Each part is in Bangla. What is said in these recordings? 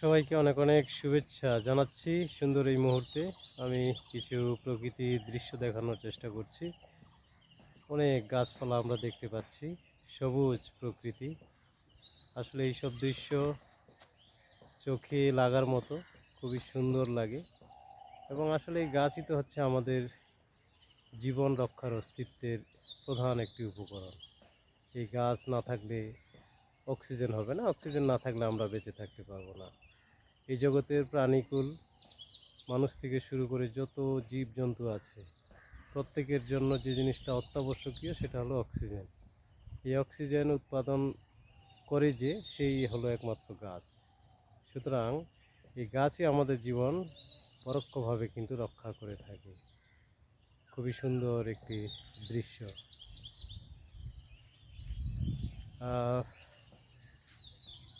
সবাইকে অনেক অনেক শুভেচ্ছা জানাচ্ছি। সুন্দর এই মুহূর্তে আমি কিছু প্রকৃতির দৃশ্য দেখানোর চেষ্টা করছি। অনেক গাছপালা আমরা দেখতে পাচ্ছি, সবুজ প্রকৃতি। আসলে এইসব দৃশ্য চোখে লাগার মতো, খুবই সুন্দর লাগে। এবং আসলে এই গাছই তো হচ্ছে আমাদের জীবন রক্ষার অস্তিত্বের প্রধান একটি উপকরণ। এই গাছ না থাকলে অক্সিজেন হবে না, অক্সিজেন না থাকলে আমরা বেঁচে থাকতে পারবো না। এই জগতের প্রাণীকুল, মানুষ থেকে শুরু করে যত জীবজন্তু আছে, প্রত্যেকের জন্য যে জিনিসটা অত্যাবশ্যকীয় সেটা হলো অক্সিজেন। এই অক্সিজেন উৎপাদন করে যে সেই হলো একমাত্র গাছ। সুতরাং এই গাছই আমাদের জীবন পরোক্ষভাবে কিন্তু রক্ষা করে থাকে। খুবই সুন্দর একটি দৃশ্য।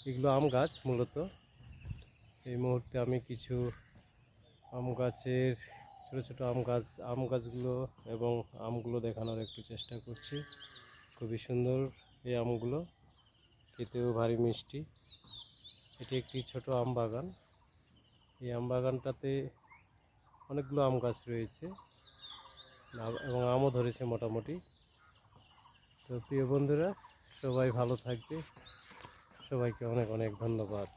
এগুলো আম গাছ মূলত। এই মুহূর্তে আমি কিছু আম গাছের ছোটো ছোটো আম গাছগুলো এবং আমগুলো দেখানোর একটু চেষ্টা করছি। খুবই সুন্দর এই আমগুলো, খেতেও ভারী মিষ্টি। এটি একটি ছোট আম বাগান। এই আম বাগানটাতে অনেকগুলো আম গাছ রয়েছে এবং আমও ধরেছে মোটামুটি। তো প্রিয় বন্ধুরা, সবাই ভালো থাকবে। সবাইকে অনেক অনেক ধন্যবাদ।